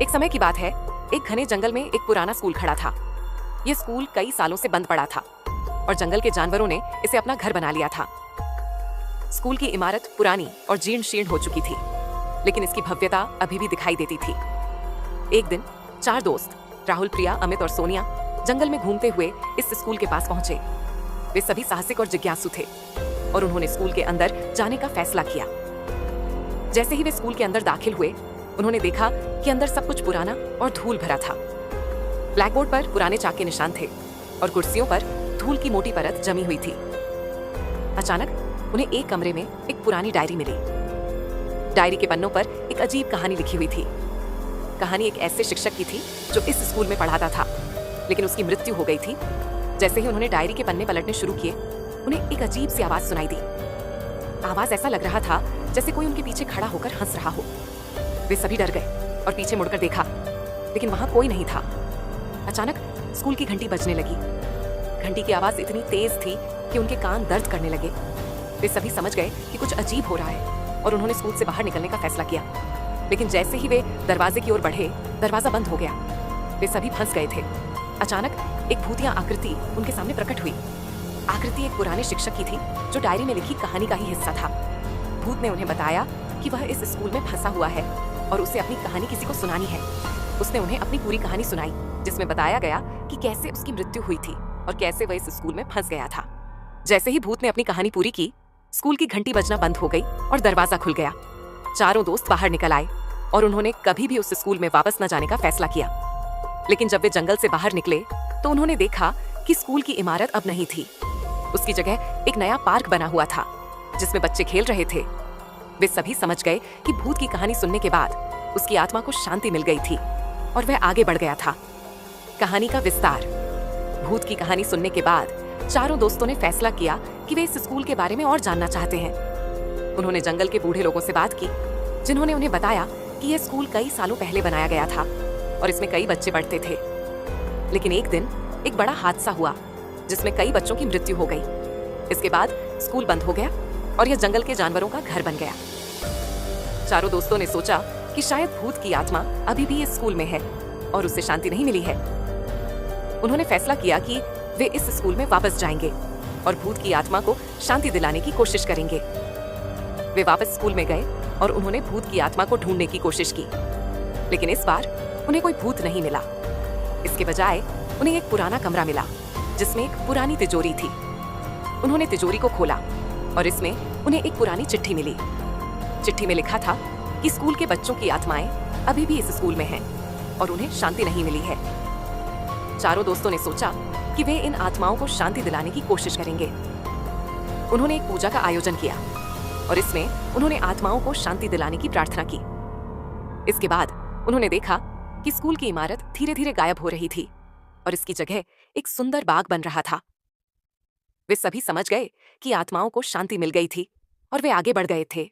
एक समय की बात है, एक घने जंगल में एक पुराना स्कूल खड़ा था। यह स्कूल कई सालों से बंद पड़ा था और जंगल के जानवरों ने इसे अपना घर बना लिया था। स्कूल की इमारत पुरानी और जीर्ण शीर्ण हो चुकी थी, लेकिन इसकी भव्यता अभी भी दिखाई देती थी। एक दिन 4 दोस्त राहुल, प्रिया, अमित और सोनिया जंगल में घूमते हुए इस स्कूल के पास पहुंचे। वे सभी साहसिक और जिज्ञासु थे और उन्होंने स्कूल के अंदर जाने का फैसला किया। जैसे ही वे स्कूल के अंदर दाखिल हुए, उन्होंने देखा कि अंदर सब कुछ पुराना और धूल भरा था। ब्लैकबोर्ड पर पुराने चाक के निशान थे और कुर्सियों पर धूल की मोटी परत जमी हुई थी। अचानक उन्हें एक कमरे में एक पुरानी डायरी मिली। डायरी के पन्नों पर एक अजीब कहानी लिखी हुई थी। कहानी एक ऐसे शिक्षक की थी जो इस स्कूल में पढ़ाता था, लेकिन उसकी मृत्यु हो गई थी। जैसे ही उन्होंने डायरी के पन्ने पलटने शुरू किए, उन्हें एक अजीब सी आवाज सुनाई दी। आवाज ऐसा लग रहा था जैसे कोई उनके पीछे खड़ा होकर हंस रहा हो। वे सभी डर गए और पीछे मुड़कर देखा, लेकिन वहां कोई नहीं था। अचानक स्कूल की घंटी बजने लगी। घंटी की आवाज इतनी तेज थी कि उनके कान दर्द करने लगे। वे सभी समझ गए कि कुछ अजीब हो रहा है और उन्होंने स्कूल से बाहर निकलने का फैसला किया। लेकिन जैसे ही वे दरवाजे की ओर बढ़े, दरवाजा बंद हो गया। वे सभी फंस गए थे। अचानक एक भूतिया आकृति उनके सामने प्रकट हुई। आकृति एक पुराने शिक्षक की थी जो डायरी में लिखी कहानी का ही हिस्सा था। भूत ने उन्हें बताया कि वह इस स्कूल में फंसा हुआ है और उसे अपनी कहानी किसी को सुनानी है। उसने उन्हें अपनी पूरी कहानी सुनाई, जिसमें बताया गया कि कैसे उसकी मृत्यु हुई थी और कैसे वह इस स्कूल में फंस गया था। जैसे ही भूत ने अपनी कहानी पूरी की, स्कूल की घंटी बजना बंद हो गई और दरवाजा खुल गया। चारों दोस्त बाहर निकल आए और उन्होंने कभी भी उस स्कूल में वापस न जाने का फैसला किया। लेकिन जब वे जंगल से बाहर निकले तो उन्होंने देखा कि स्कूल की इमारत अब नहीं थी। उसकी जगह एक नया पार्क बना हुआ था जिसमें बच्चे खेल रहे थे। वे सभी समझ गए कि भूत की कहानी सुनने के बाद उसकी आत्मा को शांति मिल गई थी और वह आगे बढ़ गया था। कहानी का विस्तार। भूत की कहानी सुनने के बाद चारों दोस्तों ने फैसला किया कि वे इस स्कूल के बारे में और जानना चाहते हैं। उन्होंने जंगल के बूढ़े लोगों से बात की, जिन्होंने उन्हें बताया कि यह स्कूल कई सालों पहले बनाया गया था और इसमें कई बच्चे पढ़ते थे। लेकिन एक दिन एक बड़ा हादसा हुआ जिसमें कई बच्चों की मृत्यु हो गई। इसके बाद स्कूल बंद हो गया और यह जंगल के जानवरों का घर बन गया। चारों दोस्तों ने सोचा कि शायद भूत की आत्मा अभी भी इस स्कूल में है और उसे शांति नहीं मिली है। उन्होंने फैसला किया कि वे इस स्कूल में वापस जाएंगे और भूत की आत्मा को शांति दिलाने की कोशिश करेंगे। वे वापस स्कूल में गए और उन्होंने भूत की आत्मा को ढूंढने की कोशिश की, लेकिन इस बार उन्हें कोई भूत नहीं मिला। इसके बजाय उन्हें एक पुराना कमरा मिला जिसमें एक पुरानी तिजोरी थी। उन्होंने तिजोरी को खोला और इसमें उन्हें एक पुरानी चिट्ठी मिली। चिट्ठी में लिखा था कि स्कूल के बच्चों की आत्माएं अभी भी इस स्कूल में हैं और उन्हें शांति नहीं मिली है। चारों दोस्तों ने सोचा कि वे इन आत्माओं को शांति दिलाने की कोशिश करेंगे। उन्होंने एक पूजा का आयोजन किया और इसमें उन्होंने आत्माओं को शांति दिलाने की प्रार्थना की। इसके बाद उन्होंने देखा कि स्कूल की इमारत धीरे धीरे गायब हो रही थी और इसकी जगह एक सुंदर बाग बन रहा था। वे सभी समझ गए कि आत्माओं को शांति मिल गई थी और वे आगे बढ़ गए थे।